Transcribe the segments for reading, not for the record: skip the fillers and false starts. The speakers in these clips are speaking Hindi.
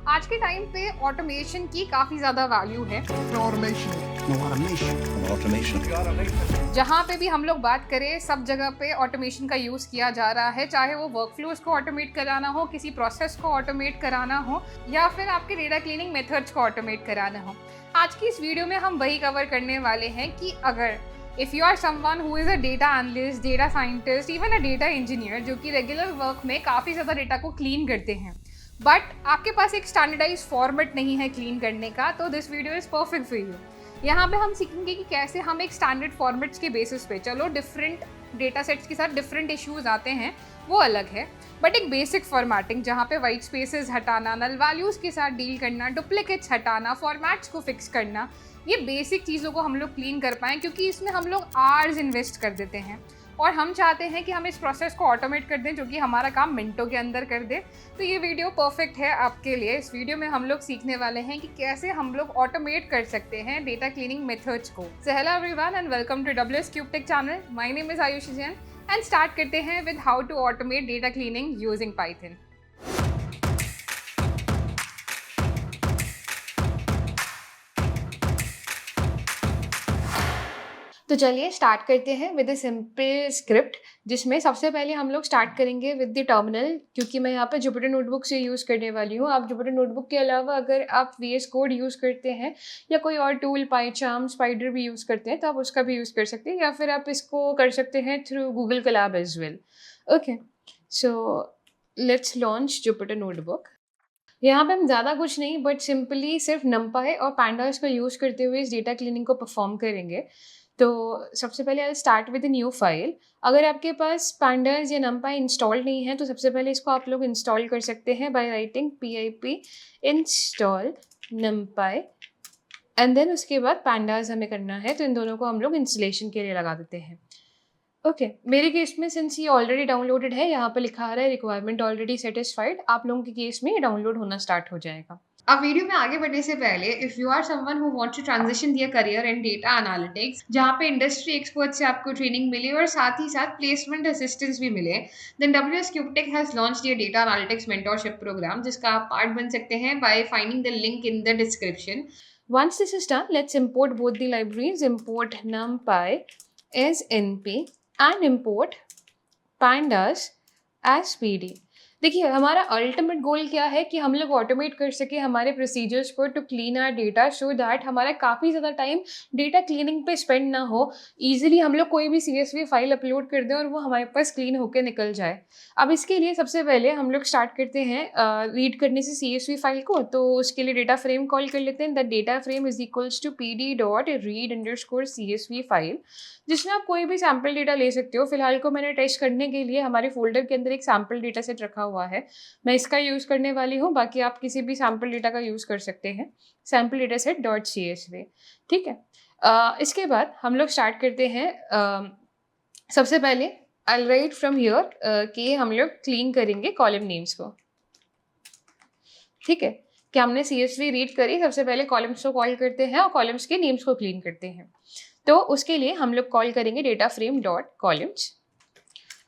आज के टाइम पे ऑटोमेशन की काफ़ी ज़्यादा वैल्यू है। जहाँ पे भी हम लोग बात करें, सब जगह पे ऑटोमेशन का यूज़ किया जा रहा है, चाहे वो वर्कफ्लोज को ऑटोमेट कराना हो, किसी प्रोसेस को ऑटोमेट कराना हो, या फिर आपके डेटा क्लीनिंग मेथड्स को ऑटोमेट कराना हो। आज की इस वीडियो में हम वही कवर करने वाले हैं कि अगर if you are someone who is a data analyst, data scientist, even a data engineer, जो कि रेगुलर वर्क में काफ़ी ज़्यादा डेटा को क्लीन करते हैं, बट आपके पास एक स्टैंडर्डाइज फॉर्मेट नहीं है क्लीन करने का, तो this video is perfect for you. यहाँ पे हम सीखेंगे कि कैसे हम एक स्टैंडर्ड फॉर्मेट्स के बेसिस पे, चलो डिफरेंट डेटा सेट्स के साथ डिफरेंट इश्यूज आते हैं, वो अलग है, बट एक बेसिक फॉर्मेटिंग जहाँ पे वाइट स्पेसेस हटाना, नल वैल्यूज़ के साथ डील करना, डुप्लीकेट्स हटाना, फॉर्मेट्स को फिक्स करना, ये बेसिक चीज़ों को हम लोग क्लीन कर पाएँ, क्योंकि इसमें हम लोग आवर्स इन्वेस्ट कर देते हैं और हम चाहते हैं कि हम इस प्रोसेस को ऑटोमेट कर दें, जो कि हमारा काम मिनटों के अंदर कर दे। तो ये वीडियो परफेक्ट है आपके लिए। इस वीडियो में हम लोग सीखने वाले हैं कि कैसे हम लोग ऑटोमेट कर सकते हैं डेटा क्लीनिंग मेथड्स को। So hello everyone and welcome to WS cube tech channel. My name is Ayushi Jain and start करते हैं with how to automate data cleaning using Python. तो चलिए स्टार्ट करते हैं विद अ सिंपल स्क्रिप्ट, जिसमें सबसे पहले हम लोग स्टार्ट करेंगे विद द टर्मिनल, क्योंकि मैं यहाँ पे जुपिटर नोटबुक से यूज़ करने वाली हूँ। आप जुपिटर नोटबुक के अलावा अगर आप VS कोड यूज़ करते हैं या कोई और टूल पाइचार्म, स्पाइडर भी यूज़ करते हैं, तो आप उसका भी यूज़ कर सकते हैं, या फिर आप इसको कर सकते हैं through Google Colab as well. Okay, so let's launch Jupyter notebook. यहाँ पे हम ज़्यादा कुछ नहीं, बट सिंपली सिर्फ नंपाई और पैंडास का यूज़ करते हुए इस डेटा क्लीनिंग को परफॉर्म करेंगे। तो सबसे पहले I start with a new file. अगर आपके पास पैंडास या नंपाई इंस्टॉल नहीं है, तो सबसे पहले इसको आप लोग इंस्टॉल कर सकते हैं by writing pip install numpy and then उसके बाद पैंडास हमें करना है, तो इन दोनों को हम लोग इंस्टॉलेशन के लिए लगा देते हैं। ओके, मेरे केस में सिंस ये ऑलरेडी डाउनलोडेड है, यहाँ पर लिखा आ रहा है रिक्वायरमेंट ऑलरेडी सेटिस्फाइड। आप लोगों के केस में ये डाउनलोड होना स्टार्ट हो जाएगा। अब वीडियो में आगे बढ़ने से पहले, if you are someone who wants to transition their career in data analytics, जहाँ पे इंडस्ट्री एक्सपर्ट से आपको ट्रेनिंग मिले और साथ ही साथ प्लेसमेंट असिस्टेंस भी मिले, then WS cube tech has launched ये डेटा एनालिटिक्स मेंटरशिप प्रोग्राम, जिसका आप पार्ट बन सकते हैं by finding the link in the description. Once this is done, let's import both the libraries. Import numpy as np and import pandas as pd। देखिए, हमारा अल्टीमेट गोल क्या है कि हम लोग ऑटोमेट कर सके हमारे प्रोसीजर्स को to clean our data, so that हमारा काफ़ी ज़्यादा टाइम डेटा क्लीनिंग पे स्पेंड ना हो। ईजिली हम लोग कोई भी CSV फाइल अपलोड कर दें और वो हमारे पास क्लीन होकर निकल जाए। अब इसके लिए सबसे पहले हम लोग स्टार्ट करते हैं रीड करने से CSV फाइल को। तो उसके लिए डेटा फ्रेम कॉल कर लेते हैं। The data frame is equals to pd.read_csv file, जिसमें आप कोई भी सैम्पल डेटा ले सकते हो। फिलहाल को मैंने टेस्ट करने के लिए हमारे फोल्डर के अंदर एक सैम्पल डेटा सेट रखा हुआ है, मैं इसका यूज़ करने वाली हूँ। बाकी आप किसी भी सैम्पल डेटा का यूज़ कर सकते हैं, सैम्पल डेटा सेट .csv। ठीक है, इसके बाद हम लोग स्टार्ट करते हैं। सबसे पहले आई राइट फ्रॉम हियर कि हम लोग क्लीन करेंगे कॉलम नेम्स को। ठीक है, कि हमने CSV रीड करी, सबसे पहले कॉलम्स को कॉल करते हैं और कॉलम्स के नेम्स को क्लीन करते हैं। तो उसके लिए हम लोग कॉल करेंगे data frame dot columns,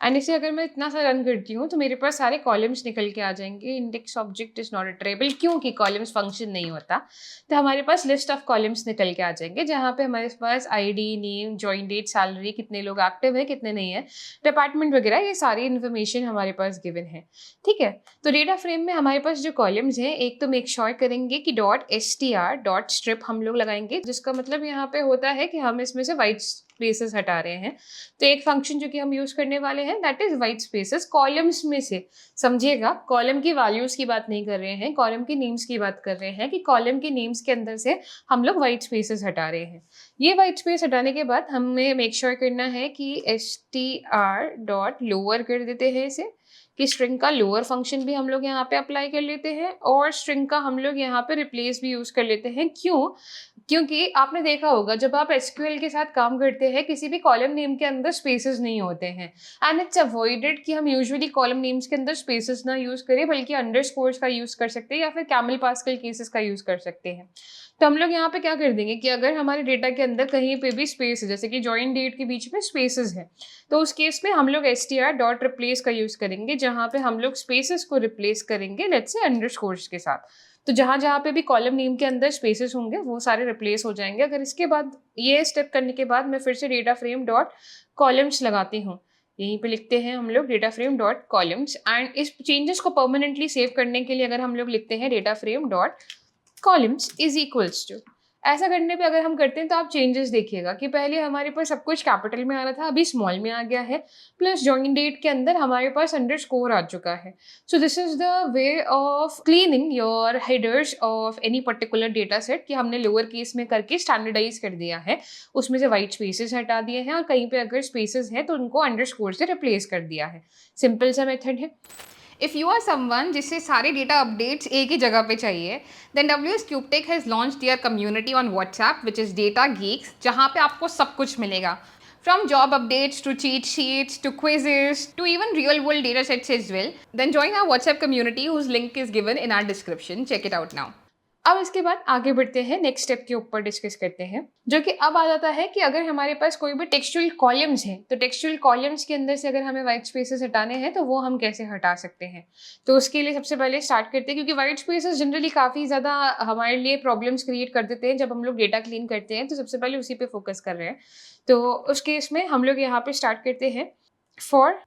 and इसे अगर मैं इतना सा रन करती हूँ तो मेरे पास सारे कॉलम्स निकल के आ जाएंगे। Index object is not iterable, क्योंकि कॉलम्स फंक्शन नहीं होता, तो हमारे पास लिस्ट ऑफ कॉलम्स निकल के आ जाएंगे, जहाँ पे हमारे पास ID, name, join date, salary, कितने लोग एक्टिव है, कितने नहीं है, डिपार्टमेंट वगैरह, ये सारी इन्फॉर्मेशन हमारे पास गिवन है। ठीक है, तो डेटा फ्रेम में हमारे पास जो कॉलम्स हैं, एक तो मेक श्योर करेंगे कि .str.strip हम लोग लगाएंगे, जिसका मतलब यहाँ पे होता है कि हम इसमें से वाइट स्पेसेस हटा रहे हैं। तो एक फंक्शन जो कि हम यूज करने वाले हैं, that is white spaces columns में से। समझिएगा, कॉलम की वैल्यूज की बात नहीं कर रहे हैं, कॉलम के नेम्स की बात कर रहे हैं, कि कॉलम के नेम्स के अंदर से हम लोग वाइट स्पेसेस हटा रहे हैं। ये वाइट स्पेस हटाने के बाद हमें मेक श्योर करना है कि str.lower कर देते हैं इसे, कि स्ट्रिंग का लोअर फंक्शन भी हम लोग यहाँ पे अप्लाई कर लेते हैं, और स्ट्रिंग का हम लोग यहाँ पे रिप्लेस भी यूज कर लेते हैं। क्यों? क्योंकि आपने देखा होगा जब आप SQL के साथ काम करते हैं, किसी भी कॉलम नेम के अंदर स्पेसेस नहीं होते हैं, एंड इट्स अवॉइडेड कि हम यूजुअली कॉलम नेम्स के अंदर स्पेसेस ना यूज करें, बल्कि अंडरस्कोर्स का यूज कर सकते हैं या फिर कैमल पास्कल केसेस का यूज कर सकते हैं। तो हम लोग यहाँ पे क्या कर देंगे कि अगर हमारे डेटा के अंदर कहीं पे भी स्पेस है, जैसे कि जॉइन डेट के बीच में स्पेसेस है, तो उस केस में हम लोग str.replace का यूज करेंगे, जहाँ पे हम लोग स्पेसेस को रिप्लेस करेंगे लेट्स से अंडरस्कोर्स के साथ। तो जहाँ-जहाँ पे भी कॉलम नेम के अंदर स्पेसेस होंगे वो सारे रिप्लेस हो जाएँगे। अगर इसके बाद ये स्टेप करने के बाद मैं फिर से डेटा फ्रेम डॉट कॉलम्स लगाती हूँ। यहीं पे लिखते हैं हम लोग data frame dot columns and इस चेंजेस को परमानेंटली सेव करने के लिए अगर हम लोग लिखते हैं data frame dot columns is equals to. ऐसा करने पे अगर हम करते हैं तो आप चेंजेस देखिएगा कि पहले हमारे पास सब कुछ कैपिटल में आ रहा था, अभी स्मॉल में आ गया है, प्लस जॉइन डेट के अंदर हमारे पास अंडरस्कोर आ चुका है। So this is the way of cleaning your headers of any particular data set कि हमने लोअर केस में करके स्टैंडर्डाइज कर दिया है, उसमें से वाइट स्पेसेस हटा दिए हैं और कहीं पे अगर स्पेसेस हैं तो उनको अंडरस्कोर से रिप्लेस कर दिया है। सिंपल सा मेथड है। इफ़ यू आर समवन जिससे सारे डेटा अपडेट्स एक ही जगह पे चाहिए, then WS CubeTech has launch their community on WhatsApp which is data geeks, जहाँ पे आपको सब कुछ मिलेगा, from job updates to cheat sheets to quizzes to even real world data sets as well. Then join our WhatsApp community whose link is given in our description. Check it out now. अब इसके बाद आगे बढ़ते हैं, नेक्स्ट स्टेप के ऊपर डिस्कस करते हैं, जो कि अब आ जाता है कि अगर हमारे पास कोई भी टेक्सचुअल कॉलम्स हैं तो टेक्सचुअल कॉलम्स के अंदर से अगर हमें वाइट स्पेसेस हटाने हैं तो वो हम कैसे हटा सकते हैं। तो उसके लिए सबसे पहले स्टार्ट करते हैं, क्योंकि वाइट स्पेसेस जनरली काफ़ी ज़्यादा हमारे लिए प्रॉब्लम्स क्रिएट कर देते हैं जब हम लोग डेटा क्लीन करते हैं, तो सबसे पहले उसी पे फोकस कर रहे हैं। तो उस केस में हम लोग यहाँ पे स्टार्ट करते हैं फॉर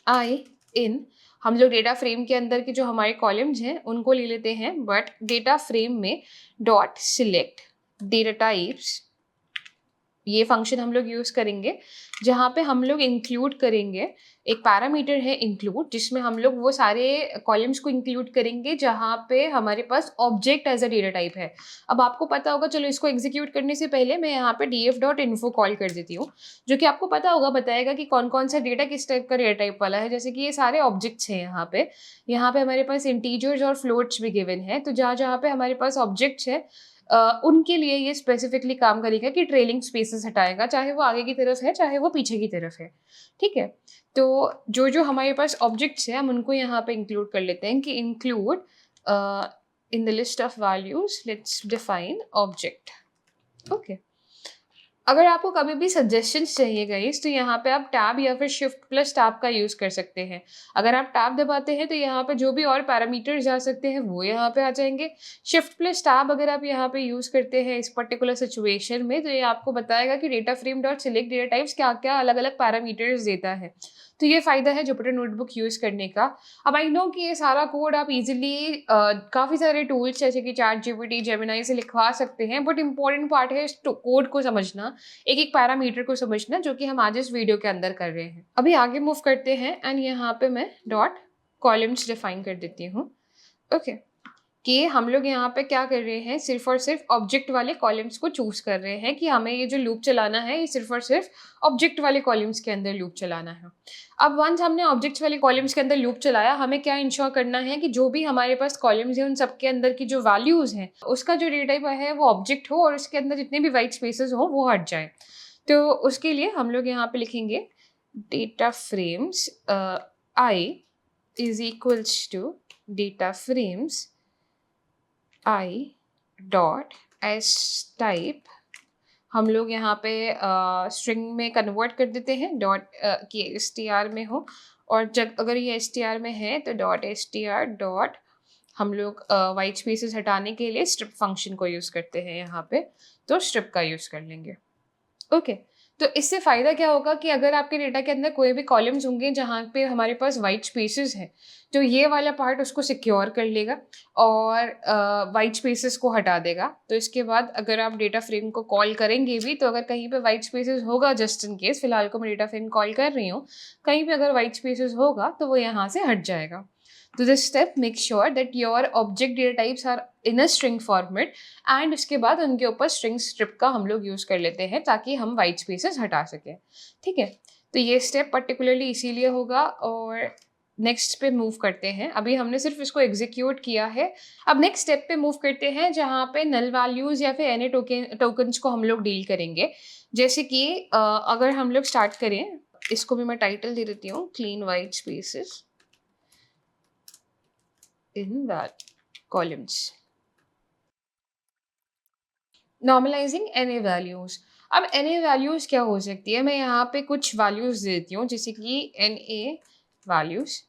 आई इन, हम लोग डेटा फ्रेम के अंदर के जो हमारे कॉलम्स हैं उनको ले लेते हैं, बट डेटा फ्रेम में डॉट सिलेक्ट डेटा टाइप्स, ये फंक्शन हम लोग यूज़ करेंगे जहाँ पे हम लोग इंक्लूड करेंगे एक पैरामीटर है इंक्लूड, जिसमें हम लोग वो सारे कॉलम्स को इंक्लूड करेंगे जहाँ पे हमारे पास object as a data type है। अब आपको पता होगा, चलो इसको एग्जीक्यूट करने से पहले मैं यहाँ पे df.info कॉल कर देती हूँ, जो कि आपको पता होगा बताएगा कि कौन कौन सा डेटा किस टाइप का डेटा टाइप वाला है। जैसे कि ये सारे ऑब्जेक्ट्स हैं, यहाँ पे हमारे पास इंटीजर्स और फ्लोट्स भी गिवन है। तो जहाँ जहाँ पे हमारे पास ऑब्जेक्ट्स है उनके लिए ये स्पेसिफिकली काम करेगा कि ट्रेलिंग स्पेसेस हटाएगा, चाहे वो आगे की तरफ है चाहे वो पीछे की तरफ है। ठीक है, तो जो जो हमारे पास ऑब्जेक्ट्स हैं हम उनको यहाँ पे इंक्लूड कर लेते हैं कि include in the list of values let's define object. Okay, अगर आपको कभी भी सजेशंस चाहिए गाइस तो यहाँ पे आप टैब या फिर शिफ्ट प्लस टैब का यूज़ कर सकते हैं। अगर आप टैब दबाते हैं तो यहाँ पे जो भी और पैरामीटर्स जा सकते हैं वो यहाँ पे आ जाएंगे। शिफ्ट प्लस टैब अगर आप यहाँ पे यूज़ करते हैं इस पर्टिकुलर सिचुएशन में तो ये आपको बताएगा कि data frame dot select data types क्या क्या अलग अलग पैरामीटर्स देता है। तो ये फ़ायदा है जुपिटर नोटबुक यूज़ करने का। अब आई नो कि ये सारा कोड आप इजीली काफ़ी सारे टूल्स जैसे कि ChatGPT, जेमिनी से लिखवा सकते हैं, बट इम्पॉर्टेंट पार्ट है इस कोड को समझना, एक एक पैरामीटर को समझना, जो कि हम आज इस वीडियो के अंदर कर रहे हैं। अभी आगे मूव करते हैं एंड यहाँ पे मैं डॉट कॉलम्स डिफाइन कर देती हूँ। ओके, कि हम लोग यहाँ पे क्या कर रहे हैं, सिर्फ और सिर्फ ऑब्जेक्ट वाले कॉलम्स को चूज कर रहे हैं कि हमें ये जो लूप चलाना है ये सिर्फ और सिर्फ ऑब्जेक्ट वाले कॉलम्स के अंदर लूप चलाना है। अब वंस हमने ऑब्जेक्ट्स वाले कॉलम्स के अंदर लूप चलाया, हमें क्या इंश्योर करना है कि जो भी हमारे पास कॉलम्स हैं उन सबके अंदर की जो वैल्यूज हैं उसका जो डेटा टाइप है वो ऑब्जेक्ट हो और उसके अंदर जितने भी वाइट स्पेसेस हो वो हट जाए। तो उसके लिए हम लोग यहाँ पे लिखेंगे data frames I is equals to data frames I dot as type, हम लोग यहाँ पे स्ट्रिंग में कन्वर्ट कर देते हैं डॉट कि str में हो, और जब अगर ये str में है तो डॉट str डॉट हम लोग वाइट स्पेसेस हटाने के लिए स्ट्रिप फंक्शन को यूज़ करते हैं यहाँ पे, तो स्ट्रिप का यूज़ कर लेंगे। ओके, तो इससे फ़ायदा क्या होगा कि अगर आपके डेटा के अंदर कोई भी कॉलम्स होंगे जहाँ पे हमारे पास वाइट स्पेसेस हैं, तो ये वाला पार्ट उसको सिक्योर कर लेगा और वाइट स्पेसेस को हटा देगा। तो इसके बाद अगर आप डेटा फ्रेम को कॉल करेंगे भी तो अगर कहीं पे वाइट स्पेसेस होगा, जस्ट इन केस फिलहाल को मैं डेटा फ्रेम कॉल कर रही हूँ, कहीं पे अगर वाइट स्पेसेस होगा तो वो यहाँ से हट जाएगा। तो this step make sure that your object data types are in a string format and उसके बाद उनके ऊपर स्ट्रिंग स्ट्रिप का हम लोग यूज़ कर लेते हैं ताकि हम वाइट स्पेसेस हटा सकें। ठीक है, तो ये स्टेप पर्टिकुलरली इसीलिए होगा। और नेक्स्ट पे मूव करते हैं, अभी हमने सिर्फ इसको एग्जीक्यूट किया है। अब नेक्स्ट स्टेप पे मूव करते हैं जहाँ पे नल वैल्यूज़ या फिर एनी टोकन्स को हम लोग डील करेंगे। जैसे कि अगर हम लोग स्टार्ट करें, इसको भी मैं टाइटल दे देती हूँ clean white spaces in that columns, normalizing NA values। अब NA values क्या हो सकती है, मैं यहाँ पे कुछ values देती हूँ जैसे कि NA values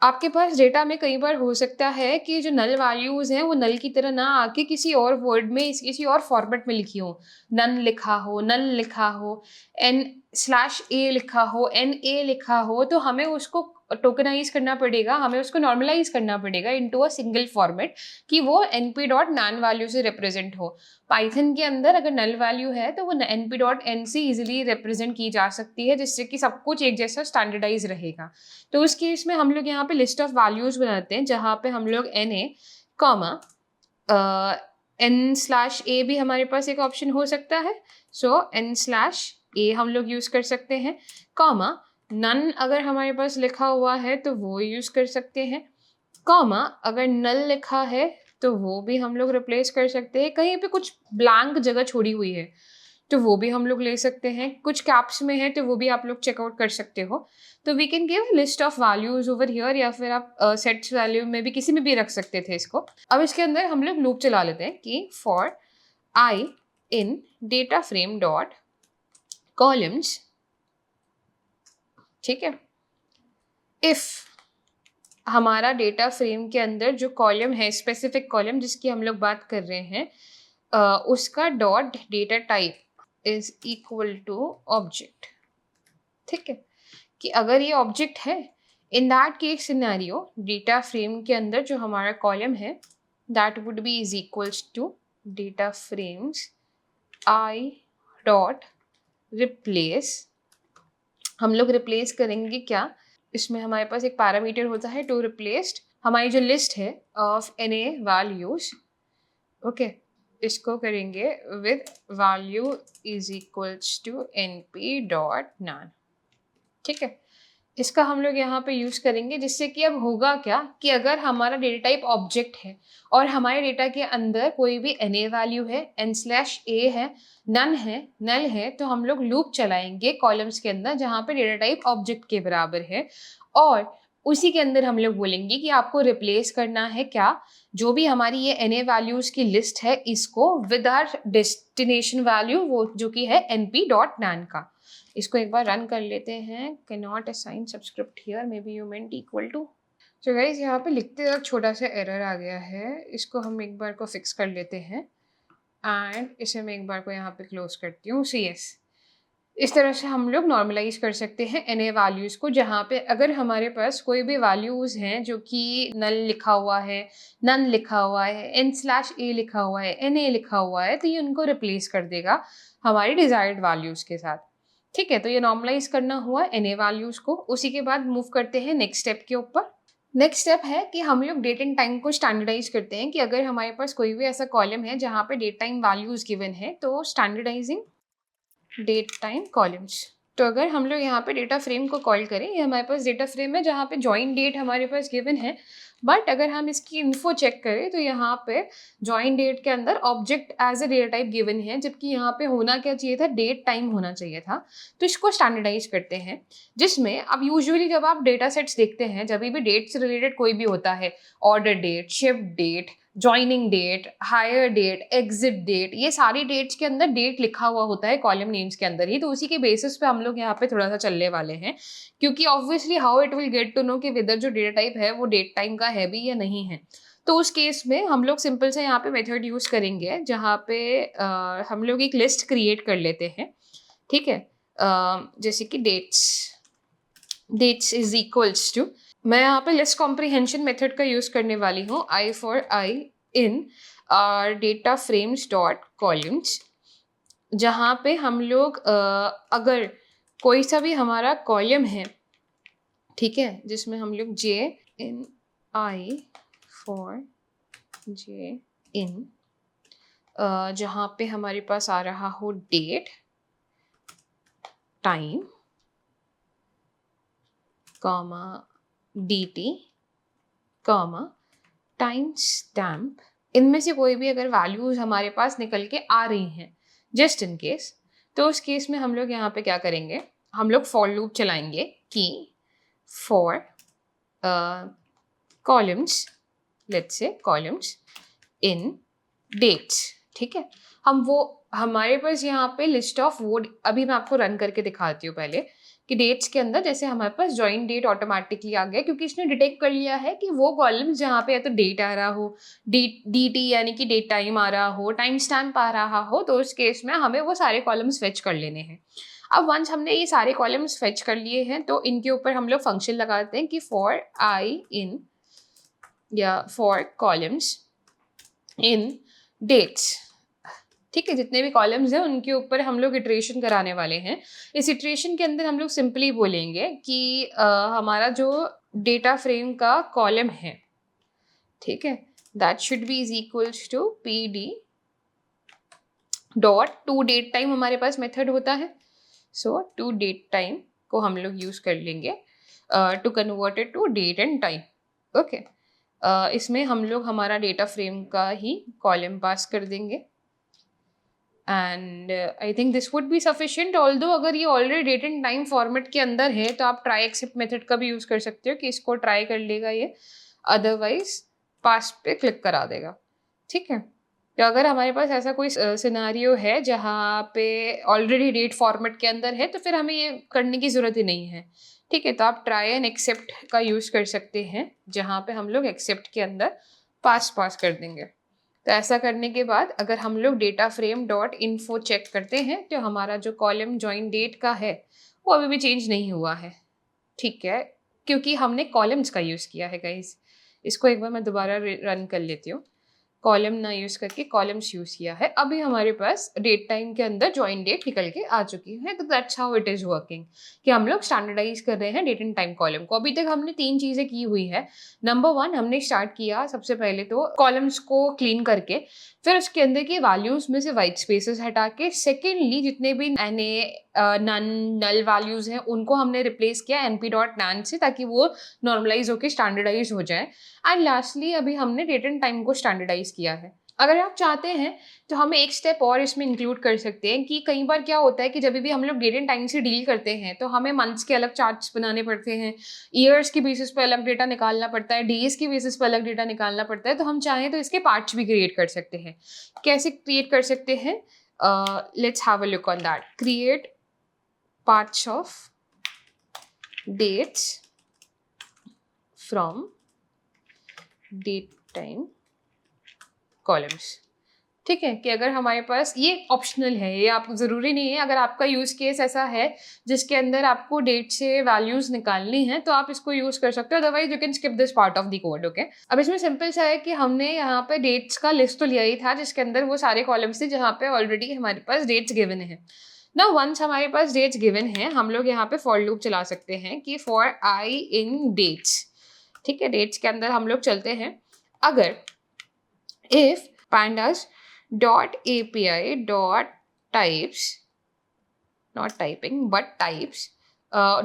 आपके पास डेटा में कई बार हो सकता है कि जो नल वैल्यूज़ हैं वो नल की तरह ना आके किसी और वर्ड में किसी और फॉर्मेट में लिखी हो। नन लिखा हो, नल लिखा हो, n/a लिखा हो, na लिखा हो, तो हमें उसको टोकनाइज़ करना पड़ेगा, हमें उसको नॉर्मलाइज़ करना पड़ेगा इनटू अ सिंगल फॉर्मेट कि वो np.nan वैल्यू से रिप्रेज़ेंट हो। पाइथन के अंदर अगर नल वैल्यू है तो वो np.n से ईज़िली रिप्रेज़ेंट की जा सकती है, जिससे कि सब कुछ एक जैसा स्टैंडर्डाइज़ रहेगा। तो उस केस में हम लोग यहाँ पे लिस्ट ऑफ वैल्यूज़ बनाते हैं, जहाँ पे हम लोग na कॉमा n/a भी हमारे पास एक ऑप्शन हो सकता है। सो n/a हम लोग यूज़ कर सकते हैं, कॉमा नन अगर हमारे पास लिखा हुआ है तो वो यूज़ कर सकते हैं, कॉमा अगर नल लिखा है तो वो भी हम लोग रिप्लेस कर सकते हैं। कहीं पे कुछ ब्लैंक जगह छोड़ी हुई है तो वो भी हम लोग ले सकते हैं, कुछ कैप्स में है तो वो भी आप लोग चेकआउट कर सकते हो। तो we can give list of values over here, या फिर आप सेट्स वैल्यू में भी किसी में भी रख सकते थे इसको। अब इसके अंदर हम लोग लूप चला लेते हैं कि for I in data frame dot columns, ठीक है, इफ हमारा डेटा फ्रेम के अंदर जो कॉलम है, स्पेसिफिक कॉलम जिसकी हम लोग बात कर रहे हैं, उसका dot data type is equal to object, ठीक है, कि अगर ये ऑब्जेक्ट है, in that case scenario data frame के अंदर जो हमारा कॉलम है that would be is equals to data frames I dot replace. हम लोग रिप्लेस करेंगे क्या, इसमें हमारे पास एक पैरामीटर होता है टू रिप्लेस्ड, हमारी जो लिस्ट है ऑफ NA वैल्यूज, ओके, इसको करेंगे with value is equals to np.nan, ठीक है। इसका हम लोग यहाँ पे यूज़ करेंगे, जिससे कि अब होगा क्या कि अगर हमारा डेटा टाइप ऑब्जेक्ट है और हमारे डेटा के अंदर कोई भी NA वैल्यू है, n/a है, नन है, नल है, तो हम लोग लूप चलाएंगे कॉलम्स के अंदर जहाँ पे डेटा टाइप ऑब्जेक्ट के बराबर है, और उसी के अंदर हम लोग बोलेंगे कि आपको रिप्लेस करना है क्या, जो भी हमारी ये NA वैल्यूज़ की लिस्ट है इसको विद आर डेस्टिनेशन वैल्यू, वो जो कि है np.nan का। इसको एक बार रन कर लेते हैं। Can not assign subscript here, maybe you meant equal to. So guys यहाँ पे लिखते वक्त छोटा सा एरर आ गया है, इसको हम एक बार को फिक्स कर लेते हैं एंड इसे मैं एक बार को यहाँ पे क्लोज करती हूँ। सो यस, इस तरह से हम लोग नॉर्मलाइज कर सकते हैं NA वैल्यूज़ को, जहाँ पे अगर हमारे पास कोई भी वैल्यूज़ हैं जो कि नल लिखा हुआ है, नन लिखा हुआ है, n/a लिखा हुआ है, NA लिखा हुआ है, तो ये उनको रिप्लेस कर देगा हमारी डिज़ायर्ड वैल्यूज़ के साथ, ठीक है। तो ये नॉर्मलाइज करना हुआ NA वैल्यूज़ को। उसी के बाद मूव करते हैं नेक्स्ट स्टेप के ऊपर। नेक्स्ट स्टेप है कि हम लोग डेट एंड टाइम को स्टैंडर्डाइज करते हैं कि अगर हमारे पास कोई भी ऐसा कॉलम है जहाँ पे डेट टाइम वैल्यूज़ गिवन है, तो स्टैंडर्डाइजिंग डेट टाइम कॉलम्स। तो अगर हम लोग यहाँ पे डेटा फ्रेम को कॉल करें, ये हमारे पास डेटा फ्रेम है जहाँ पे जॉइन डेट हमारे पास गिवन है, बट अगर हम इसकी इन्फो चेक करें तो यहाँ पे जॉइन डेट के अंदर object as a data type given है, जबकि यहाँ पे होना क्या चाहिए था, डेट टाइम होना चाहिए था। तो इसको स्टैंडर्डाइज करते हैं, जिसमें अब यूजुअली जब आप डेटा सेट्स देखते हैं, जब भी डेट से रिलेटेड कोई भी होता है, order date, shift date, joining date, hire date, exit date, ये सारी डेट्स के अंदर डेट लिखा हुआ होता है कॉलम नेम्स के अंदर ही। तो उसी के बेसिस पे हम लोग यहाँ पे थोड़ा सा चलने वाले हैं, क्योंकि obviously how it will get to know कि वेदर जो डेटा टाइप है वो डेट टाइम का है भी या नहीं है। तो उस केस में हम लोग सिंपल से यहाँ पे मेथड यूज करेंगे, जहाँ पे हम लोग एक लिस्ट क्रिएट कर लेते हैं, ठीक है। जैसे कि डेट्स इज इक्वल्स टू, मैं यहाँ पे लिस्ट कॉम्प्रीहेंशन मेथड का यूज करने वाली हूँ, I for I in data frames dot columns, जहाँ पे हम लोग अगर कोई सा भी हमारा कॉलम है, ठीक है, जिसमें हम लोग j in I for j in, जहाँ पे हमारे पास आ रहा हो date, time, comma dt, comma time stamp, इनमें से कोई भी अगर वैल्यूज हमारे पास निकल के आ रही हैं जस्ट इन केस, तो उस केस में हम लोग यहाँ पे क्या करेंगे, हम लोग फॉर लूप चलाएंगे कि for columns, let's say columns in dates, ठीक है। हम वो हमारे पास यहाँ पे लिस्ट ऑफ वो, अभी मैं आपको रन करके दिखाती हूँ पहले कि डेट्स के अंदर जैसे हमारे पास जॉइन डेट ऑटोमेटिकली आ गया, क्योंकि इसने डिटेक्ट कर लिया है कि वो कॉलम्स जहाँ पे या तो डेट आ रहा हो, dt यानी कि डेट टाइम आ रहा हो, टाइम स्टैम्प आ रहा हो, तो उस केस में हमें वो सारे कॉलम्स फेच कर लेने हैं। अब वंस हमने ये सारे कॉलम्स फेच कर लिए हैं तो इनके ऊपर हम लोग फंक्शन लगाते हैं कि फॉर आई इन या फॉर कॉलम्स इन डेट्स। ठीक है, जितने भी कॉलम्स हैं उनके ऊपर हम लोग इटरेशन कराने वाले हैं। इस इटरेशन के अंदर हम लोग सिंपली बोलेंगे कि हमारा जो डेटा फ्रेम का कॉलम है, ठीक है, that should be is equals to P D dot to date time, हमारे पास मेथड होता है। सो टू डेट टाइम को हम लोग यूज कर लेंगे to convert it to date and time. Okay, इसमें हम लोग हमारा डेटा फ्रेम का ही कॉलम पास कर देंगे and I think this would be sufficient. Although अगर ये already date and time format के अंदर है तो आप ट्राई एक्सेप्ट मेथड का भी यूज कर सकते हो कि इसको ट्राई कर लेगा ये, अदरवाइज पास पे क्लिक करा देगा। ठीक है, तो अगर हमारे पास ऐसा कोई सिनारियो है जहाँ पे ऑलरेडी डेट फॉर्मेट के अंदर है तो फिर हमें ये करने की ज़रूरत ही नहीं है। ठीक है, तो आप ट्राई एंड एक्सेप्ट का यूज़ कर सकते हैं जहाँ पे हम लोग एक्सेप्ट के अंदर पास कर देंगे। तो ऐसा करने के बाद अगर हम लोग data frame dot info check करते हैं तो हमारा जो कॉलम जॉइन डेट का है वो अभी भी चेंज नहीं हुआ है। ठीक है, क्योंकि हमने कॉलम्स का यूज़ किया है गाइस। इसको एक बार मैं दोबारा रन कर लेती हूँ। कॉलम ना यूज़ करके कॉलम्स यूज़ किया है। अभी हमारे पास डेट टाइम के अंदर जॉइन डेट निकल के आ चुकी है। तो that's how it is working कि हम लोग स्टैंडर्डाइज कर रहे हैं डेट एंड टाइम कॉलम को। अभी तक हमने 3 चीज़ें की हुई है। नंबर 1, हमने स्टार्ट किया सबसे पहले तो कॉलम्स को क्लीन करके, फिर उसके अंदर की वैल्यूज़ में से वाइट स्पेसेस हटा के, सेकेंडली जितने भी नन नल वैल्यूज़ हैं उनको हमने रिप्लेस किया np.nan से, ताकि वो नॉर्मलाइज होकर स्टैंडर्डाइज हो जाए। एंड लास्टली अभी हमने डेट एंड टाइम को स्टैंडर्डाइज किया है। अगर आप चाहते हैं तो हम एक स्टेप और इसमें इंक्लूड कर सकते हैं कि कई बार क्या होता है कि जब भी हम लोग डेट एंड टाइम से डील करते हैं तो हमें मंथ्स के अलग चार्ट्स बनाने पड़ते हैं, ईयर्स की बेसिस पे अलग डेटा निकालना पड़ता है, डेज की बेसिस पे अलग डेटा निकालना पड़ता है। तो हम चाहें तो इसके पार्ट्स भी क्रिएट कर सकते हैं। कैसे क्रिएट कर सकते हैं? Let's have a look on that. Create parts of dates from date time columns. ठीक है, कि अगर हमारे पास ये ऑप्शनल है, ये आप ज़रूरी नहीं है। अगर आपका यूज़ केस ऐसा है जिसके अंदर आपको डेट से वैल्यूज़ निकालनी है तो आप इसको यूज़ कर सकते हो, otherwise you can skip this part of the code. Okay, अब इसमें सिंपल सा है कि हमने यहाँ पे डेट्स का लिस्ट तो लिया ही था जिसके अंदर वो सारे कॉलम्स थे जहाँ पे ऑलरेडी हमारे पास डेट्स गिवन है। ना वंस हमारे पास डेट्स गिवन है, हम लोग यहाँ पे फॉर लूप चला सकते हैं कि फॉर आई इन डेट्स। ठीक है, डेट्स के अंदर हम लोग चलते हैं। अगर if pandas dot api dot types, not typing but types,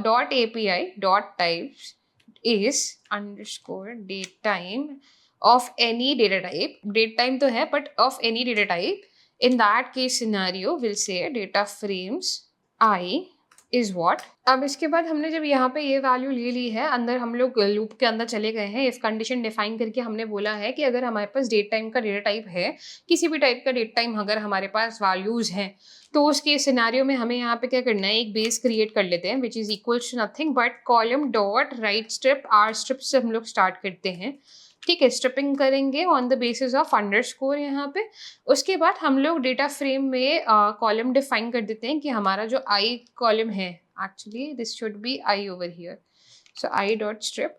dot api dot types is underscore date time of any data type, date time तो है but of any data type, in that case scenario we'll say data frames I is what। अब इसके बाद हमने जब यहाँ पे ये वैल्यू ले ली है, अंदर हम लोग लूप के अंदर चले गए हैं। इफ कंडीशन डिफाइन करके हमने बोला है कि अगर हमारे पास डेट टाइम का डेटा टाइप है, किसी भी टाइप का डेट टाइम अगर हमारे पास वैल्यूज हैं, तो उसके सिनेरियो में हमें यहाँ पे क्या करना है, एक बेस क्रिएट कर लेते हैं which is equal to nothing but column dot right strip R strip से हम लोग स्टार्ट करते हैं। ठीक है, स्ट्रिपिंग करेंगे on the basis of underscore यहाँ पे। उसके बाद हम लोग डेटा फ्रेम में कॉलम डिफाइन कर देते हैं कि हमारा जो आई कॉलम है, actually this should be I over here, so I dot strip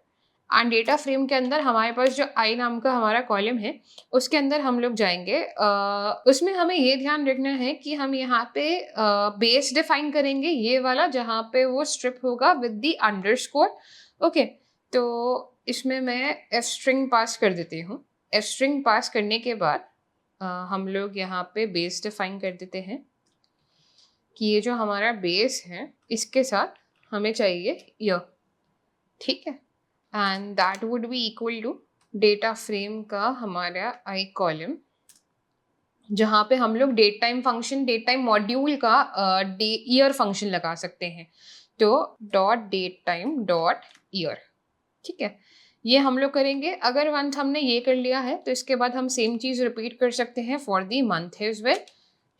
and data frame के अंदर हमारे पास जो आई नाम का हमारा कॉलम है उसके अंदर हम लोग जाएंगे। उसमें हमें ये ध्यान रखना है कि हम यहाँ पे बेस डिफाइन करेंगे, ये वाला जहाँ पे वो स्ट्रिप होगा विद द अंडरस्कोर। ओके, तो इसमें मैं एफ स्ट्रिंग पास कर देती हूँ। एफ स्ट्रिंग पास करने के बाद हम लोग यहाँ पे बेस डिफाइन कर देते हैं कि ये जो हमारा बेस है इसके साथ हमें चाहिए यह। ठीक है, and that would be equal to data frame का हमारा आई कॉलम, जहाँ पे हम लोग date time function, date time module का ईयर फंक्शन लगा सकते हैं। तो dot date time dot year. ठीक है, ये हम लोग करेंगे। अगर वंस हमने ये कर लिया है तो इसके बाद हम सेम चीज़ रिपीट कर सकते हैं for the month as well.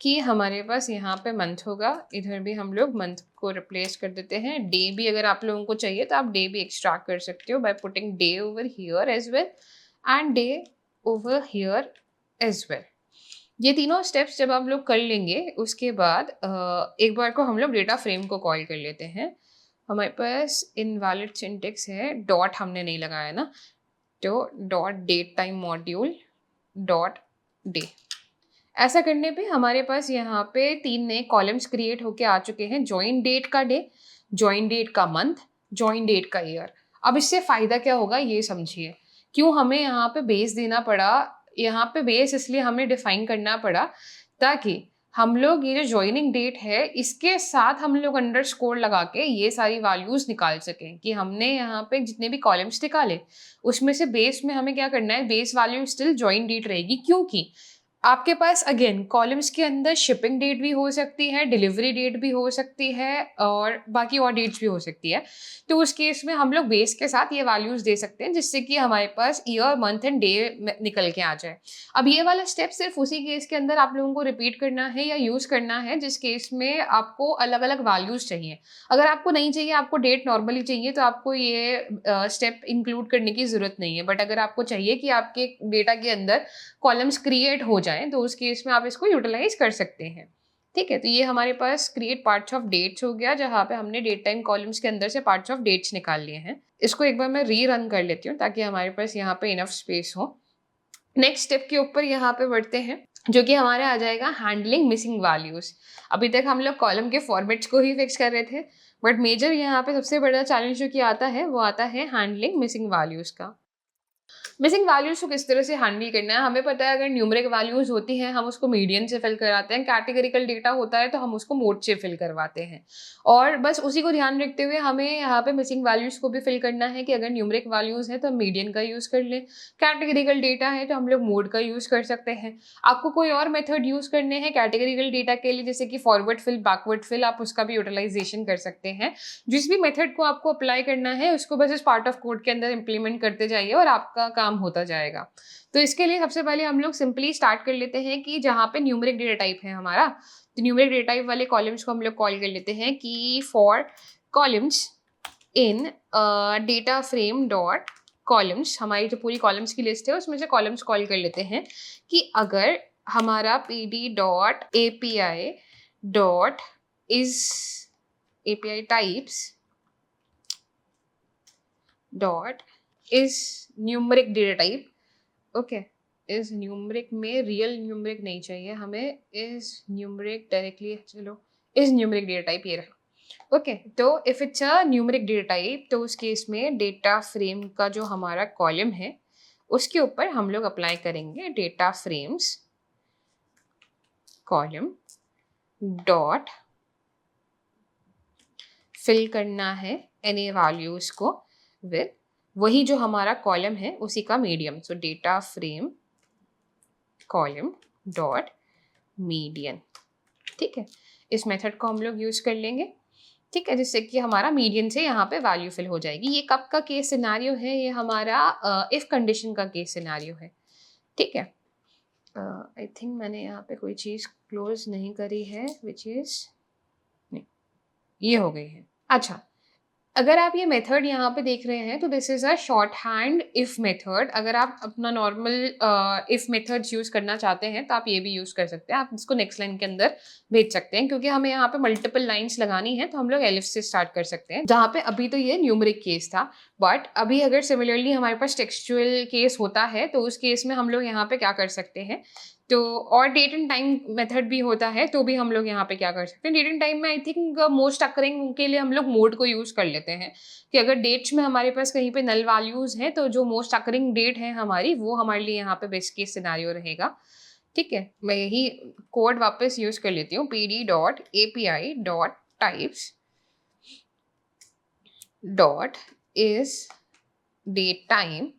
कि हमारे पास यहाँ पे मंथ होगा, इधर भी हम लोग मंथ को रिप्लेस कर देते हैं। डे भी अगर आप लोगों को चाहिए तो आप डे भी एक्सट्रैक्ट कर सकते हो by putting day over here as well and day over here as well. ये तीनों स्टेप्स जब आप लोग कर लेंगे उसके बाद एक बार को हम लोग डेटा फ्रेम को कॉल कर लेते हैं। हमारे पास इनवैलिड सिंटेक्स है, डॉट हमने नहीं लगाया ना, तो dot date time module dot day. ऐसा करने पे हमारे पास यहाँ पे 3 नए कॉलम्स क्रिएट होके आ चुके हैं, जॉइन डेट का डे, जॉइन डेट का मंथ, जॉइन डेट का ईयर। अब इससे फ़ायदा क्या होगा ये समझिए। क्यों हमें यहाँ पे बेस देना पड़ा, यहाँ पे बेस इसलिए हमें डिफाइन करना पड़ा ताकि हम लोग ये जो जॉइनिंग डेट है इसके साथ हम लोग अंडरस्कोर लगा के ये सारी वैल्यूज़ निकाल सकें कि हमने यहाँ पे जितने भी कॉलम्स निकाले उसमें से बेस में हमें क्या करना है, base value still join date रहेगी, क्योंकि आपके पास अगेन कॉलम्स के अंदर शिपिंग डेट भी हो सकती है, डिलीवरी डेट भी हो सकती है और बाकी और डेट्स भी हो सकती है। तो उस केस में हम लोग बेस के साथ ये वैल्यूज़ दे सकते हैं जिससे कि हमारे पास ईयर, मंथ एंड डे निकल के आ जाए। अब ये वाला स्टेप सिर्फ उसी केस के अंदर आप लोगों को रिपीट करना है या यूज़ करना है जिस केस में आपको अलग-अलग वैल्यूज़ चाहिए। अगर आपको नहीं चाहिए, आपको डेट नॉर्मली चाहिए तो आपको ये स्टेप इंक्लूड करने की ज़रूरत नहीं है। बट अगर आपको चाहिए कि आपके डेटा के अंदर कॉलम्स क्रिएट हो जाएँ, तो उस केस में आप इसको यूटिलाइज़ कर सकते हैं। ठीक है? तो ये हमारे पास क्रिएट पार्ट्स ऑफ डेट्स हो गया, जहाँ पे हमने डेट टाइम कॉलम्स के अंदर से पार्ट्स ऑफ डेट्स निकाल लिए हैं। इसको एक बार मैं रीरन कर लेती हूँ ताकि हमारे पास यहाँ पे इनफ स्पेस हो। नेक्स्ट स्टेप के ऊपर यहाँ पे बढ़ते हैं, जो कि हमारे आ जाएगा हैंडलिंग मिसिंग वैल्यूज़। अभी तक हम लोग कॉलम के फॉर्मेट्स को ही फिक्स कर रहे थे, बट मेजर यहाँ पे सबसे बड़ा चैलेंज जो कि आता है, वो आता है हैंडलिंग मिसिंग वैल्यूज़ का। मिसिंग वैल्यूज़ को किस तरह से हैंडल करना है, हमें पता है अगर न्यूमेरिक वैल्यूज़ होती हैं हम उसको मीडियन से फिल कराते हैं, कैटेगरिकल डेटा होता है तो हम उसको मोड से फिल करवाते हैं। और बस उसी को ध्यान रखते हुए हमें यहाँ पे मिसिंग वैल्यूज़ को भी फिल करना है कि अगर न्यूमेरिक वैल्यूज़ है तो हम मीडियन का यूज़ कर लें, कैटेगरिकल डेटा है तो हम लोग मोड का यूज़ कर सकते हैं। आपको कोई और मेथड यूज़ करने हैं कैटेगरिकल डेटा के लिए, जैसे कि फॉरवर्ड फिल, बैकवर्ड फिल, आप उसका भी यूटिलाइजेशन कर सकते हैं। जिस भी मेथड को आपको अप्लाई करना है उसको बस इस पार्ट ऑफ कोड के अंदर इम्प्लीमेंट करते जाइए और आपका काम होता जाएगा। तो इसके लिए सबसे पहले हम लोग सिंपली स्टार्ट कर लेते हैं कि जहाँ पे न्यूमेरिक डेटा टाइप है हमारा, तो न्यूमेरिक डेटा टाइप वाले कॉलम्स को हम लोग कॉल कर लेते हैं कि for columns in data frame dot columns, हमारी जो पूरी कॉलम्स की लिस्ट है उसमें से कॉलम्स कॉल कर लेते हैं कि अगर हमारा pd dot api dot is API types dot is numeric data type, okay, इस न्यूमरिक में रियल न्यूमरिक नहीं चाहिए हमें, इस न्यूमरिक डायरेक्टली, चलो इस न्यूमरिक डेटा टाइप ये रहा। ओके, तो if it's a numeric data type तो उस केस में डेटा फ्रेम का जो हमारा कॉलम है उसके ऊपर हम लोग अप्लाई करेंगे data frames column dot fill करना है एनी वैल्यूज को विद वही जो हमारा कॉलम है उसी का मीडियम, सो data frame column dot median. ठीक है, इस मेथड को हम लोग यूज कर लेंगे। ठीक है, जिससे कि हमारा मीडियन से यहाँ पे वैल्यू फिल हो जाएगी। ये कब का केस सिनेरियो है, ये हमारा इफ कंडीशन का केस सिनेरियो है। ठीक है, आई थिंक मैंने यहाँ पे कोई चीज़ क्लोज नहीं करी है, विच इज नहीं, ये हो गई है। अच्छा, अगर आप ये मेथड यहाँ पे देख रहे हैं तो this is a short hand if method. अगर आप अपना नॉर्मल इफ़ मेथड्स यूज़ करना चाहते हैं तो आप ये भी यूज़ कर सकते हैं। आप इसको नेक्स्ट लाइन के अंदर भेज सकते हैं, क्योंकि हमें यहाँ पे मल्टीपल लाइन्स लगानी है तो हम लोग एलिफ से स्टार्ट कर सकते हैं, जहाँ पे अभी तो ये न्यूमरिक केस था। बट अभी अगर सिमिलरली हमारे पास टेक्सचुअल केस होता है तो उस केस में हम लोग यहाँ पे क्या कर सकते हैं, तो और डेट एंड टाइम मेथड भी होता है तो भी हम लोग यहाँ पे क्या कर सकते हैं, डेट एंड टाइम में आई थिंक मोस्ट अकरिंग के लिए हम लोग मोड को यूज़ कर लेते हैं कि अगर डेट्स में हमारे पास कहीं पे नल वैल्यूज़ हैं तो जो मोस्ट अकरिंग डेट है हमारी वो हमारे लिए यहाँ पे बेस्ट केस सिनेरियो रहेगा। ठीक है, मैं यही कोड वापस यूज़ कर लेती हूँ, pd dot api dot types dot is date time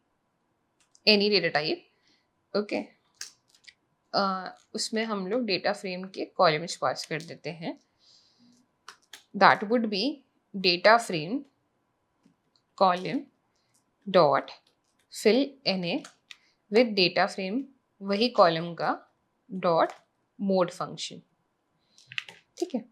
any data type. Okay, उसमें हम लोग डेटा फ्रेम के कॉलम्स पास कर देते हैं, that would be data frame column dot fill NA with data frame वही कॉलम का डॉट मोड फंक्शन। ठीक है।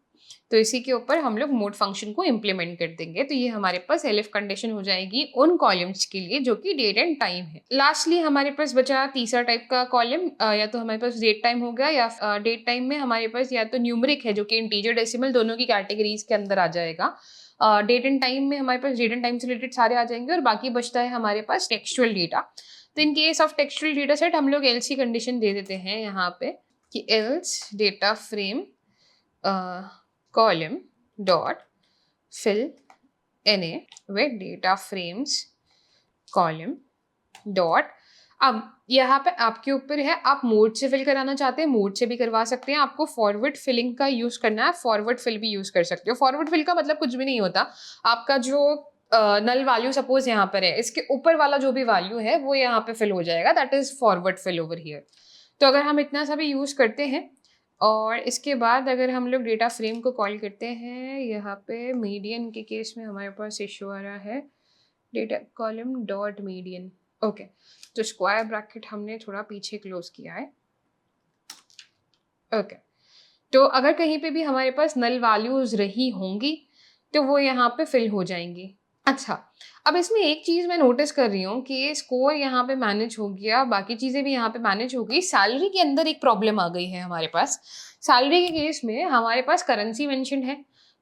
तो इसी के ऊपर हम लोग मोड फंक्शन को इम्प्लीमेंट कर देंगे। तो ये हमारे पास एलिफ कंडीशन हो जाएगी उन कॉलम्स के लिए जो कि डेट एंड टाइम है। लास्टली हमारे पास बचा तीसरा टाइप का कॉलम, या तो हमारे पास डेट टाइम हो गया या डेट टाइम में हमारे पास या तो न्यूमरिक है जो कि इंटीजर डेसिमल दोनों की कैटेगरीज के अंदर आ जाएगा। डेट एंड टाइम में हमारे पास डेट एंड टाइम से रिलेटेड सारे आ जाएंगे और बाकी बचता है हमारे पास टेक्सचुअल डेटा। तो in case of textual data set हम लोग एल्स की कंडीशन दे देते हैं यहाँ पे कि else data frame column dot fill na with data frames column dot। अब यहाँ पे आपके ऊपर है, आप मोड से फिल कराना चाहते हैं मोड से भी करवा सकते हैं, आपको फॉरवर्ड फिलिंग का यूज करना है फॉरवर्ड फिल भी यूज कर सकते हो। फॉरवर्ड फिल का मतलब कुछ भी नहीं होता, आपका जो नल वैल्यू सपोज यहाँ पर है इसके ऊपर वाला जो भी वैल्यू है वो यहाँ पे फिल हो जाएगा, that is forward fill over here. तो अगर हम इतना सा भी यूज करते हैं और इसके बाद अगर हम लोग डेटा फ्रेम को कॉल करते हैं, यहाँ पे मीडियन के केस में हमारे पास इशू आ रहा है data column dot median. Okay, तो स्क्वायर ब्रैकेट हमने थोड़ा पीछे क्लोज किया है। ओके, तो अगर कहीं पे भी हमारे पास नल वैल्यूज रही होंगी तो वो यहाँ पे फिल हो जाएंगी। अच्छा, अब इसमें एक चीज़ मैं नोटिस कर रही हूँ कि स्कोर यहाँ पे मैनेज हो गया, बाकी चीज़ें भी यहाँ पे मैनेज हो गई। सैलरी के अंदर एक प्रॉब्लम आ गई है हमारे पास। सैलरी के केस में हमारे पास करेंसी मेंशन है,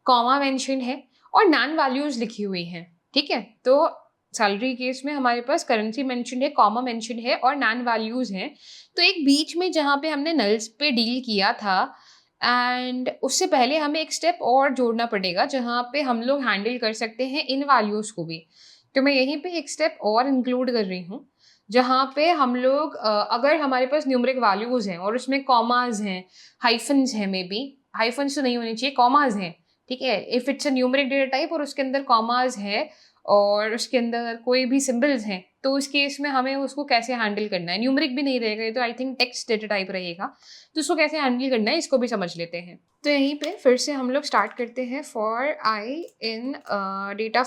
कॉमा मेंशन है और नॉन वैल्यूज लिखी हुई हैं। ठीक है, तो सैलरी केस में हमारे पास करेंसी मेंशन है, कॉमा मेंशन है और नॉन वैल्यूज हैं। तो एक बीच में जहाँ पे हमने नल्स पे डील किया था एंड उससे पहले हमें एक स्टेप और जोड़ना पड़ेगा जहाँ पे हम लोग हैंडल कर सकते हैं इन वैल्यूज़ को भी। तो मैं यहीं पे एक स्टेप और इंक्लूड कर रही हूँ जहाँ पे हम लोग अगर हमारे पास न्यूमरिक वैल्यूज़ हैं और उसमें कॉमाज हैं, हाइफन्स हैं, मे बी हाइफन्स तो नहीं होने चाहिए, कॉमाज हैं। ठीक है, if it's a numeric data type और उसके अंदर कॉमाज है और उसके अंदर कोई भी सिंबल्स हैं, तो उस केस में हमें उसको कैसे हैंडल करना है। न्यूमरिक भी नहीं रहेगा, ये तो I think text data type रहेगा, तो उसको कैसे हैंडल करना है इसको भी समझ लेते हैं। तो यहीं पे फिर से हम लोग स्टार्ट करते हैं for I in data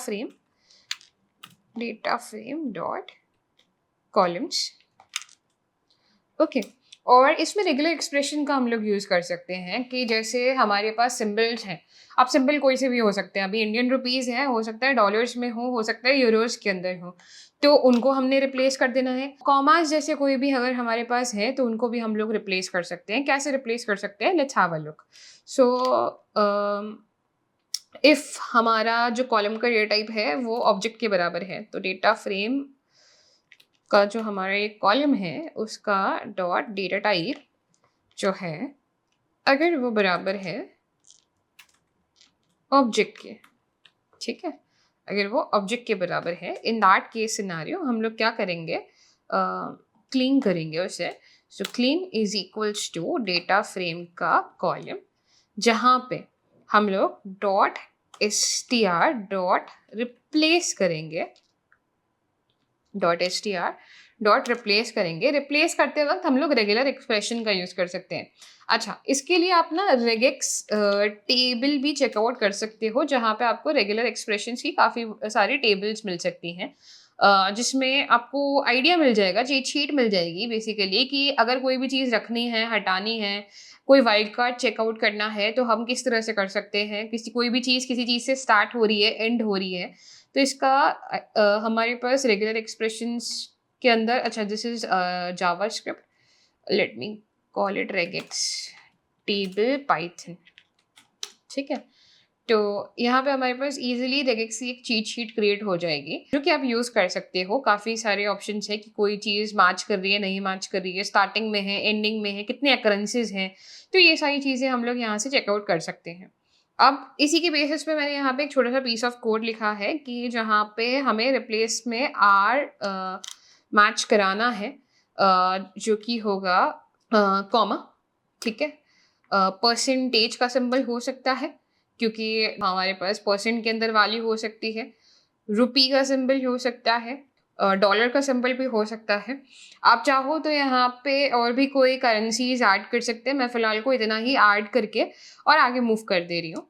frame dot columns. Okay, और इसमें रेगुलर एक्सप्रेशन का हम लोग यूज़ कर सकते हैं कि जैसे हमारे पास सिंबल्स हैं, अब सिंबल कोई से भी हो सकते हैं, अभी इंडियन रुपीज़ है, हो सकता है डॉलर्स में हो सकता है यूरोज के अंदर हो, तो उनको हमने रिप्लेस कर देना है। कॉमास जैसे कोई भी अगर हमारे पास है तो उनको भी हम लोग रिप्लेस कर सकते हैं। कैसे रिप्लेस कर सकते हैं, let's have a look. So if हमारा जो कॉलम का डेटा टाइप है वो ऑब्जेक्ट के बराबर है, तो डेटा फ्रेम का जो हमारा एक कॉलम है उसका डॉट डेटा टाइप जो है अगर वो बराबर है ऑब्जेक्ट के, ठीक है, अगर वो ऑब्जेक्ट के बराबर है, इन दैट केस सिनारियो हम लोग क्या करेंगे, क्लीन करेंगे उसे। So clean is equals to data frame का कॉलम जहाँ पे हम लोग डॉट str डॉट रिप्लेस करेंगे, डॉट str डॉट रिप्लेस करेंगे। रिप्लेस करते वक्त हम लोग रेगुलर एक्सप्रेशन का यूज़ कर सकते हैं। अच्छा, इसके लिए आप ना रेगेक्स टेबल भी चेकआउट कर सकते हो जहाँ पे आपको रेगुलर एक्सप्रेशंस की काफ़ी सारी टेबल्स मिल सकती हैं, जिसमें आपको आइडिया मिल जाएगा, चीट शीट मिल जाएगी बेसिकली कि अगर कोई भी चीज़ रखनी है, हटानी है, कोई वाइल्ड कार्ड चेकआउट करना है तो हम किस तरह से कर सकते हैं। कोई भी चीज़ किसी चीज़ से स्टार्ट हो रही है, एंड हो रही है, तो इसका हमारे पास रेगुलर एक्सप्रेशंस के अंदर, अच्छा this is JavaScript, let me call it regex table Python. ठीक है, तो यहाँ पे हमारे पास इजीली रेगेक्स की एक चीट शीट क्रिएट हो जाएगी जो कि आप यूज़ कर सकते हो। काफ़ी सारे ऑप्शंस है कि कोई चीज़ मैच कर रही है, नहीं मैच कर रही है, स्टार्टिंग में है, एंडिंग में है, कितने अकरेंसेज हैं, तो ये सारी चीज़ें हम लोग यहाँ से चेकआउट कर सकते हैं। अब इसी के बेसिस पे मैंने यहाँ पे एक छोटा सा पीस ऑफ कोड लिखा है कि जहाँ पे हमें रिप्लेस में आर मैच कराना है, जो कि होगा कॉमा। ठीक है, परसेंटेज का सिंबल हो सकता है क्योंकि हमारे पास परसेंट के अंदर वैल्यू हो सकती है, रुपी का सिंबल हो सकता है, डॉलर का सिंबल भी हो सकता है। आप चाहो तो यहाँ पे और भी कोई करेंसीज ऐड कर सकते हैं, मैं फ़िलहाल को इतना ही ऐड करके और आगे मूव कर दे रही हूँ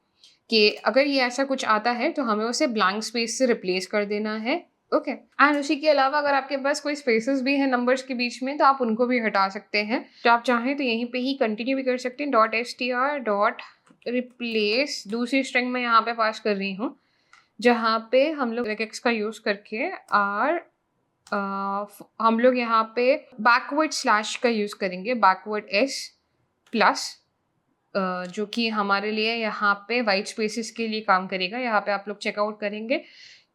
कि अगर ये ऐसा कुछ आता है तो हमें उसे ब्लैंक स्पेस से रिप्लेस कर देना है। ओके, एंड उसी के अलावा अगर आपके पास कोई स्पेसेस भी हैं नंबर्स के बीच में तो आप उनको भी हटा सकते हैं। तो आप चाहें तो यहीं पे ही कंटिन्यू भी कर सकते हैं, डॉट str डॉट रिप्लेस दूसरी स्ट्रिंग मैं यहाँ पे पास कर रही हूँ, जहाँ पे हम लोग regex का यूज़ करके हम लोग यहाँ पे बैकवर्ड स्लैश का यूज़ करेंगे, बैकवर्ड s प्लस जो कि हमारे लिए यहाँ पे व्हाइट स्पेसेस के लिए काम करेगा। यहाँ पे आप लोग चेकआउट करेंगे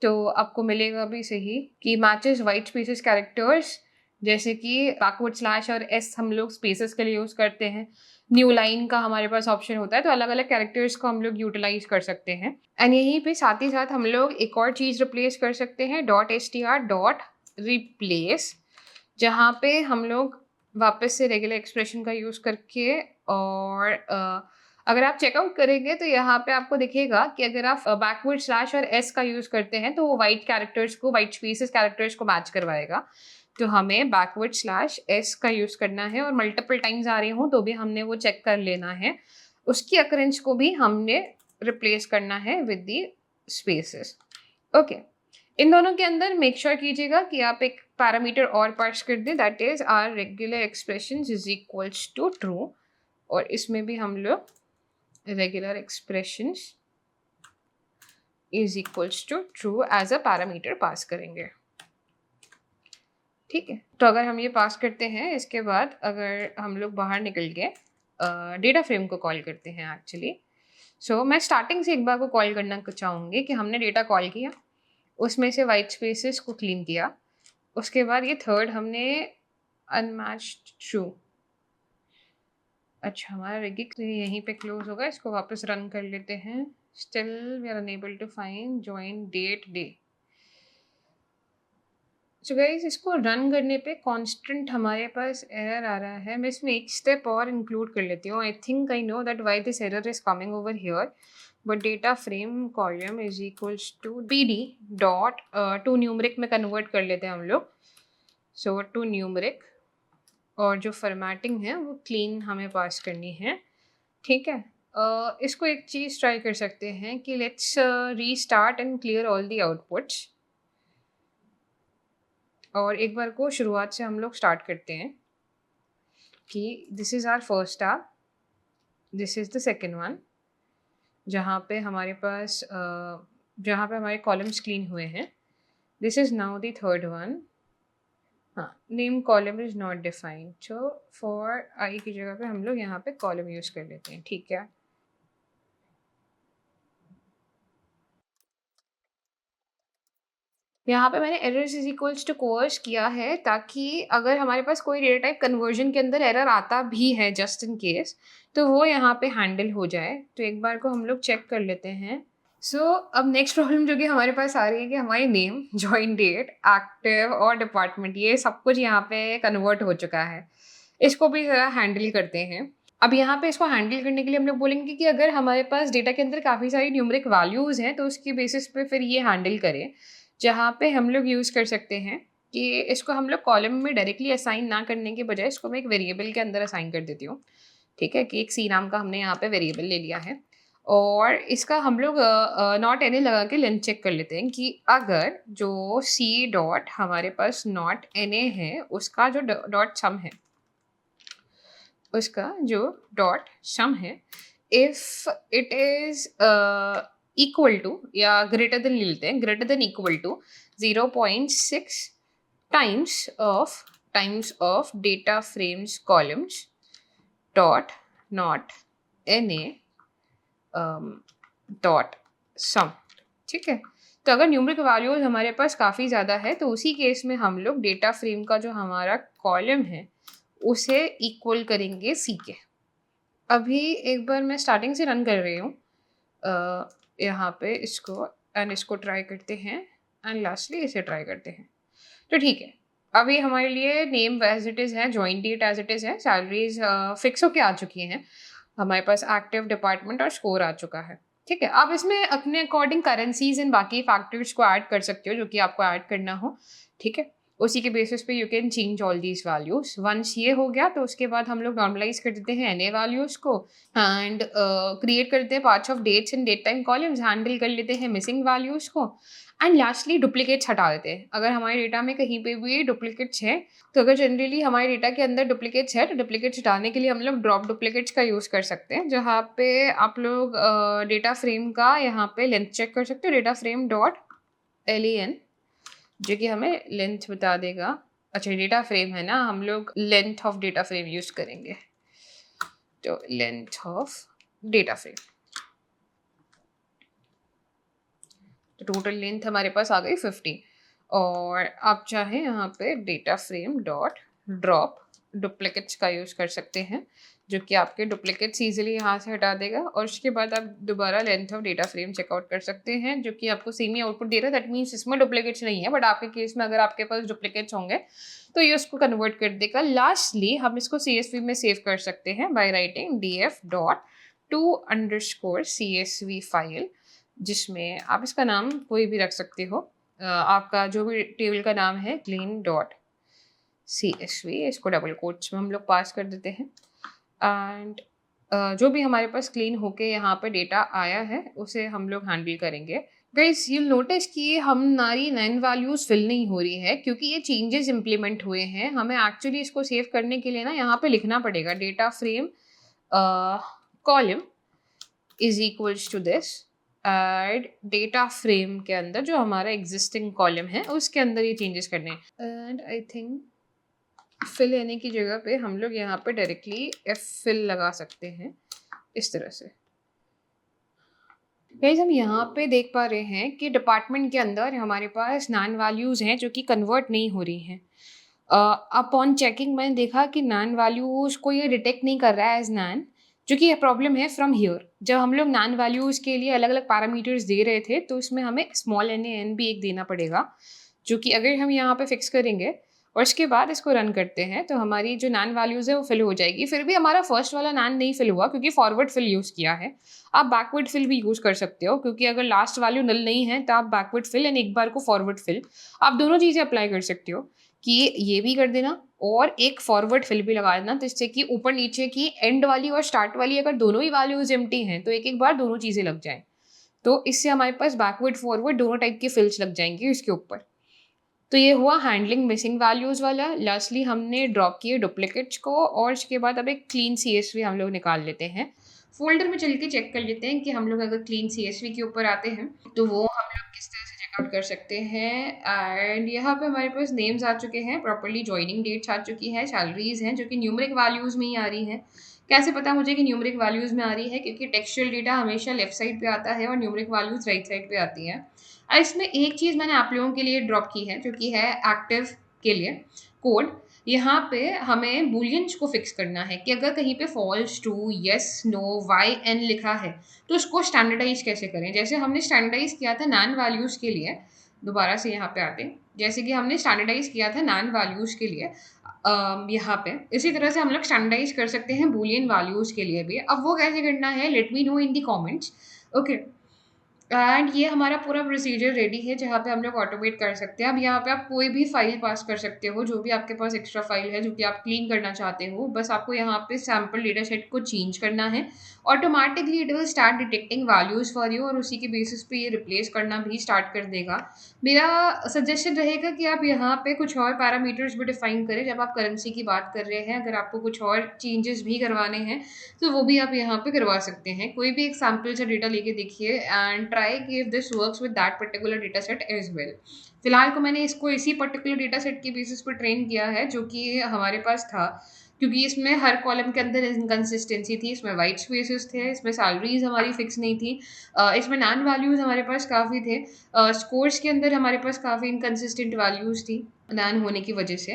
तो आपको मिलेगा भी सही कि मैचेस व्हाइट स्पेसेस कैरेक्टर्स, जैसे कि बैकवर्ड स्लैश और एस हम लोग स्पेसेस के लिए यूज़ करते हैं। न्यू लाइन का हमारे पास ऑप्शन होता है, तो अलग अलग कैरेक्टर्स को हम लोग यूटिलाइज कर सकते हैं। एंड यहीं पे साथ ही साथ हम लोग एक और चीज़ रिप्लेस कर सकते हैं, .str.replace, जहाँ पे हम लोग वापस से रेगुलर एक्सप्रेशन का यूज़ करके और अगर आप चेकआउट करेंगे तो यहाँ पे आपको दिखेगा कि अगर आप बैकवर्ड स्लैश और एस का यूज़ करते हैं तो वो व्हाइट कैरेक्टर्स को, व्हाइट स्पेसेस कैरेक्टर्स को मैच करवाएगा। तो हमें बैकवर्ड स्लैश एस का यूज़ करना है और मल्टीपल टाइम्स आ रही हूँ तो भी हमने वो चेक कर लेना है। उसकी अकरेंस को भी हमने रिप्लेस करना है विद दी स्पेसेस। ओके, इन दोनों के अंदर मेक श्योर कीजिएगा कि आप एक पैरामीटर और पास कर दें, that is are regular expressions is equals to true, और इसमें भी हम लोग regular expressions is equals to true as a parameter pass करेंगे। ठीक है, तो अगर हम ये पास करते हैं, इसके बाद अगर हम लोग बाहर निकल के डेटा फ्रेम को कॉल करते हैं एक्चुअली। सो मैं स्टार्टिंग से एक बार को कॉल करना चाहूँगी कि हमने डेटा कॉल किया, उसमें से वाइट स्पेसेस को क्लीन किया, उसके बाद ये थर्ड हमने अनमैच्ड ट्रू। अच्छा, हमारा रेगिक यहीं पे क्लोज होगा, इसको वापस रन कर लेते हैं। Still we are unable to find join date day. So guys, इसको रन करने पे कांस्टेंट हमारे पास एरर आ रहा है। मैं इसमें एक स्टेप और इंक्लूड कर लेती हूँ। I think I know that why this error is coming over here, but data frame column is equals to pd dot to numeric में कन्वर्ट कर लेते हैं हम लोग। सो टू न्यूमरिक, और जो फॉर्मेटिंग है वो क्लीन हमें पास करनी है। ठीक है, इसको एक चीज़ ट्राई कर सकते हैं कि let's restart and clear all the outputs, और एक बार को शुरुआत से हम लोग स्टार्ट करते हैं कि this is our first tab, this is the second one, जहाँ पे हमारे पास जहाँ पे हमारे कॉलम्स क्लीन हुए हैं। This is now the third one. हाँ, name column is not defined, so for I की जगह पे हम लोग यहाँ पे कॉलम यूज़ कर लेते हैं। ठीक है, यहाँ पे मैंने errors is equals to coerce किया है, ताकि अगर हमारे पास कोई डेटा टाइप कन्वर्जन के अंदर एरर आता भी है जस्ट इन केस, तो वो यहाँ पे हैंडल हो जाए। तो एक बार को हम लोग चेक कर लेते हैं। सो अब नेक्स्ट प्रॉब्लम जो कि हमारे पास आ रही है कि हमारी नेम, जॉइन डेट, एक्टिव और डिपार्टमेंट, ये सब कुछ यहाँ पे कन्वर्ट हो चुका है। इसको भी ज़रा हैंडल करते हैं। अब यहाँ पे इसको हैंडल करने के लिए हम लोग बोलेंगे कि अगर हमारे पास डेटा के अंदर काफ़ी सारी न्यूमेरिक वैल्यूज़ हैं तो उसकी बेसिस पे फिर ये हैंडल करें, जहाँ पे हम लोग यूज़ कर सकते हैं कि इसको हम लोग कॉलम में डायरेक्टली असाइन ना करने के बजाय इसको मैं एक वेरिएबल के अंदर असाइन कर देती हूँ। ठीक है, कि एक सी नाम का हमने यहाँ पे वेरिएबल ले लिया है, और इसका हम लोग नॉट एनी लगा के लेंथ चेक कर लेते हैं कि अगर जो सी डॉट हमारे पास नॉट एन ए है, उसका जो डॉट सम है, उसका जो डॉट सम है, if it is equal to या ग्रेटर देन ले लेते हैं, greater than equal to 0.6 times of data frames columns dot not N A dot sum. ठीक है, तो अगर न्यूमेरिक वैल्यूज हमारे पास काफ़ी ज़्यादा है तो उसी केस में हम लोग डेटा फ्रेम का जो हमारा कॉलम है उसे इक्वल करेंगे सी के। अभी एक बार मैं स्टार्टिंग से रन कर रही हूँ यहाँ पे इसको, एंड इसको ट्राई करते हैं, एंड लास्टली इसे ट्राई करते हैं। तो ठीक है, अभी हमारे लिए नेम एज इट इज़ है, join date as it is है, सैलरीज फिक्स होके आ चुकी हैं, हमारे पास एक्टिव, डिपार्टमेंट और स्कोर आ चुका है। ठीक है, आप इसमें अपने अकॉर्डिंग करेंसीज एंड बाकी फैक्टर्स को ऐड कर सकते हो जो कि आपको ऐड करना हो। ठीक है, उसी के बेसिस पे you can change all these values. Once ये हो गया तो उसके बाद हम लोग नॉर्मलाइज कर देते हैं एन वैल्यूज को, एंड क्रिएट करते हैं parts of dates and date time columns, handle कर लेते हैं मिसिंग वैल्यूज को, एंड लास्टली डुप्लीकेट्स हटा देते हैं। अगर हमारे डेटा में कहीं पे भी डुप्लीकेट्स हैं, तो अगर जनरली हमारे डेटा के अंदर डुप्लीकेट्स है, तो डुप्लीकेट्स हटाने के लिए हम लोग ड्रॉप डुप्लीकेट्स का यूज़ कर सकते हैं, जहाँ पे आप लोग डेटा फ्रेम का यहाँ पे लेंथ चेक कर सकते हो, डेटा फ्रेम डॉट len, जो कि हमें लेंथ बता देगा। अच्छा, डेटा फ्रेम है ना, हम लोग length of data frame use करेंगे, तो लेंथ ऑफ डेटा फ्रेम, तो टोटल लेंथ हमारे पास आ गई 50। और आप चाहें यहाँ पे data frame dot drop duplicates का यूज़ कर सकते हैं, जो कि आपके डुप्लीकेट्स ईजिली यहाँ से हटा देगा। और उसके बाद आप दोबारा length of data frame check out कर सकते हैं, जो कि आपको सेम ही आउटपुट दे रहा है। दैट मीन्स इसमें डुप्लीकेट्स नहीं है, बट आपके केस में अगर आपके पास डुप्लीकेट्स होंगे तो ये उसको कन्वर्ट कर देगा। लास्टली हम इसको CSV में सेव कर सकते हैं by writing df dot two underscore CSV file, जिसमें आप इसका नाम कोई भी रख सकते हो। आपका जो भी टेबल का नाम है क्लीन डॉट CSV, इसको डबल कोट्स में हम लोग पास कर देते हैं। एंड जो भी हमारे पास क्लीन होके यहाँ पे डेटा आया है उसे हम लोग हैंडल करेंगे। गाइस, यू नोटिस कि हमारी नैन वैल्यूज फिल नहीं हो रही है क्योंकि ये चेंजेस इंप्लीमेंट हुए हैं। हमें एक्चुअली इसको सेव करने के लिए ना यहाँ पे लिखना पड़ेगा data frame column is equals to this, add data frame के अंदर जो हमारा एग्जिस्टिंग कॉलम है उसके अंदर ये चेंजेस करने हैं। एंड आई थिंक फिल लेने की जगह पे हम लोग यहाँ पे डायरेक्टली एफ फिल लगा सकते हैं इस तरह से। गाइस, हम यहाँ पे देख पा रहे हैं कि डिपार्टमेंट के अंदर हमारे पास नॉन वैल्यूज हैं जो कि कन्वर्ट नहीं हो रही हैं। अपॉन चेकिंग मैंने देखा कि नॉन वैल्यूज को ये डिटेक्ट नहीं कर रहा है एज नॉन, जो कि ये प्रॉब्लम है फ्रॉम हियर। जब हम लोग नॉन वैल्यूज के लिए अलग अलग पैरामीटर्स दे रहे थे तो इसमें हमें स्मॉल n भी एक देना पड़ेगा, जो कि अगर हम यहाँ पे फिक्स करेंगे और इसके बाद इसको रन करते हैं तो हमारी जो नॉन वैल्यूज है वो फिल हो जाएगी। फिर भी हमारा फर्स्ट वाला नॉन नहीं फिल हुआ क्योंकि फॉरवर्ड फिल यूज़ किया है। आप बैकवर्ड फिल भी यूज़ कर सकते हो, क्योंकि अगर लास्ट वैल्यू नल नहीं है तो आप बैकवर्ड फिल एंड एक बार को फॉरवर्ड फिल, आप दोनों चीज़ें अप्लाई कर सकते हो कि ये भी कर देना और एक फॉरवर्ड फिल भी लगा देना, तो इससे कि ऊपर नीचे की एंड वाली और स्टार्ट वाली अगर दोनों ही वैल्यूज एम्प्टी हैं तो एक एक बार दोनों चीज़ें लग जाएं, तो इससे हमारे पास बैकवर्ड फॉरवर्ड दोनों टाइप की फिल्स लग जाएंगी इसके ऊपर। तो ये हुआ हैंडलिंग मिसिंग वैल्यूज़ वाला। लास्टली हमने ड्रॉप किए डुप्लीकेट्स को और इसके बाद अब एक क्लीन CSV हम लोग निकाल लेते हैं। फोल्डर में चल के चेक कर लेते हैं कि हम लोग अगर क्लीन CSV के ऊपर आते हैं तो वो हम लोग किस तरह से चेकआउट कर सकते हैं। एंड यहाँ पे हमारे पास नेम्स आ चुके हैं, प्रॉपर्ली ज्वाइनिंग डेट्स आ चुकी है, सैलरीज हैं जो कि न्यूमरिक वैल्यूज़ में ही आ रही हैं। कैसे पता मुझे कि न्यूमरिक वैल्यूज़ में आ रही है? क्योंकि टेक्सचुअल डेटा हमेशा लेफ्ट साइड पे आता है और न्यूमरिक वैल्यूज़ राइट साइड पे आती हैं। इसमें एक चीज़ मैंने आप लोगों के लिए ड्रॉप की है जो कि है एक्टिव के लिए कोड। यहाँ पे हमें बूलियंस को फिक्स करना है कि अगर कहीं पे false true, yes, no, Y, N लिखा है तो उसको स्टैंडर्डाइज कैसे करें। जैसे हमने स्टैंडर्डाइज किया था नॉन वैल्यूज़ के लिए, दोबारा से यहाँ पे आते हैं, जैसे कि हमने स्टैंडर्डाइज किया था नॉन वैल्यूज़ के लिए यहाँ पे, इसी तरह से हम लोग स्टैंडर्डाइज कर सकते हैं बूलियन वैल्यूज़ के लिए भी। अब वो कैसे करना है, let me know in the comments. Okay, and ये हमारा पूरा प्रोसीजर रेडी है जहाँ पे हम लोग ऑटोमेट कर सकते हैं। अब यहाँ पे आप कोई भी फाइल पास कर सकते हो, जो भी आपके पास एक्स्ट्रा फाइल है जो कि आप क्लीन करना चाहते हो, बस आपको यहाँ पे सैम्पल डेटा सेट को चेंज करना है। Automatically it will start detecting values for you और उसी के बेसिस पे ये रिप्लेस करना भी स्टार्ट कर देगा। मेरा सजेशन रहेगा कि आप यहाँ पे कुछ और पैरामीटर्स भी डिफाइन करें जब आप करेंसी की बात कर रहे हैं। अगर आपको कुछ और चेंजेस भी करवाने हैं तो वो भी आप यहाँ पे करवा सकते हैं। कोई भी एक सैम्पल सा डेटा लेके देखिए एंड ट्राई कि if this works with that particular data set as well. फिलहाल को मैंने इसको इसी पर्टिकुलर डेटा सेट के बेसिस पर ट्रेन किया है जो कि हमारे पास था, क्योंकि इसमें हर कॉलम के अंदर इनकन्सिस्टेंसी थी, इसमें वाइट स्पेसेस थे, इसमें सैलरीज हमारी फिक्स नहीं थी, इसमें नॉन वैल्यूज़ हमारे पास काफ़ी थे, स्कोर्स के अंदर हमारे पास काफ़ी इनकन्सिस्टेंट वैल्यूज़ थी नॉन होने की वजह से।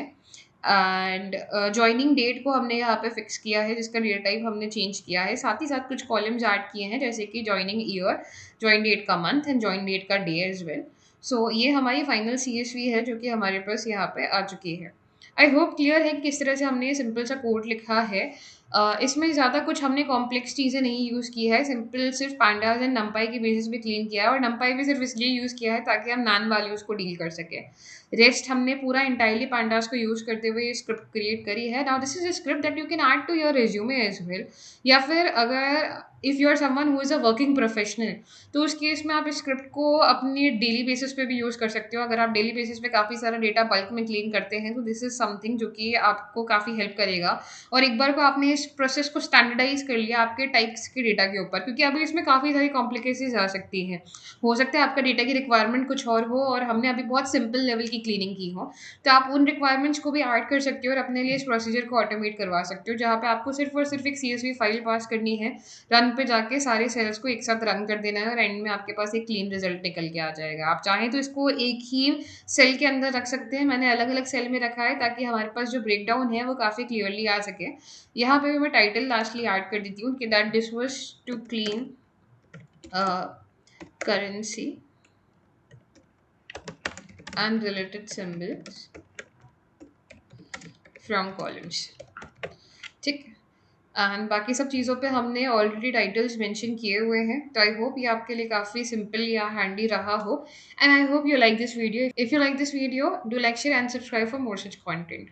एंड जॉइनिंग डेट को हमने यहाँ पे फिक्स किया है जिसका डेटा टाइप हमने चेंज किया है। साथ ही साथ कुछ कॉलम्स ऐड किए हैं जैसे कि जॉइनिंग ईयर, जॉइन डेट का मंथ एंड जॉइन डेट का डे एज वेल। सो ये हमारी फाइनल CSV है जो कि हमारे पास यहाँ पे आ चुकी है। आई होप क्लियर है कि किस तरह से हमने ये सिंपल सा कोड लिखा है। इसमें ज़्यादा कुछ हमने कॉम्प्लेक्स चीज़ें नहीं यूज़ की है, सिंपल सिर्फ पांडास एंड नंपाई के बेसिस पे क्लीन किया है और नंपाई भी सिर्फ इसलिए यूज़ किया है ताकि हम नॉन वैल्यूज़ को डील कर सकें। रेस्ट हमने पूरा एंटायरली पांडास को यूज़ करते हुए ये स्क्रिप्ट क्रिएट करी है। Now this is a script that you can add to your resume as well, या फिर अगर if you are someone who is a working professional, तो उस केस में आप इस स्क्रिप्ट को अपनी डेली बेसिस पे भी यूज़ कर सकते हो। अगर आप डेली बेसिस पे काफ़ी सारा डेटा बल्क में क्लीन करते हैं, तो दिस इज़ समथिंग जो कि आपको काफ़ी हेल्प करेगा। और एक बार को आपने इस प्रोसेस को स्टैंडर्डाइज़ कर लिया आपके टाइप्स के डेटा के ऊपर, क्योंकि अभी इसमें काफ़ी सारी कॉम्प्लिकेसीज़ आ सकती हैं। हो सकता है आपका डेटा की रिक्वायरमेंट कुछ और हो और हमने अभी बहुत सिंपल लेवल की क्लीनिंग की हो। तो आप उन रिक्वायरमेंट्स को भी ऐड कर सकते हो और अपने लिए इस प्रोसीजर को ऑटोमेट करवा सकते हो, जहाँ पे आपको सिर्फ़ और सिर्फ़ एक सीएसवी फ़ाइल पास करनी है, रन पे जाके सारे सेल्स को एक साथ रन कर देना है और एंड में आपके पास एक क्लीन रिज़ल्ट निकल के आ जाएगा। आप चाहें तो इसको एक ही सेल के अंदर रख सकते हैं। मैंने अलग-अलग सेल में रखा है ताकि हमारे पास जो ब्रेकडाउन है वो काफ़ी क्लियरली आ सके। यहाँ पे भी मैं टाइटल लास्टली ऐड कर देती हूँ कि that this was to clean currency and related symbols from columns. ठीक। एंड बाकी सब चीज़ों पे हमने ऑलरेडी टाइटल्स मेंशन किए हुए हैं, तो आई होप ये आपके लिए काफ़ी सिंपल या हैंडी रहा हो, and I hope you like this video. If you like this video, do like, share and subscribe for more such content.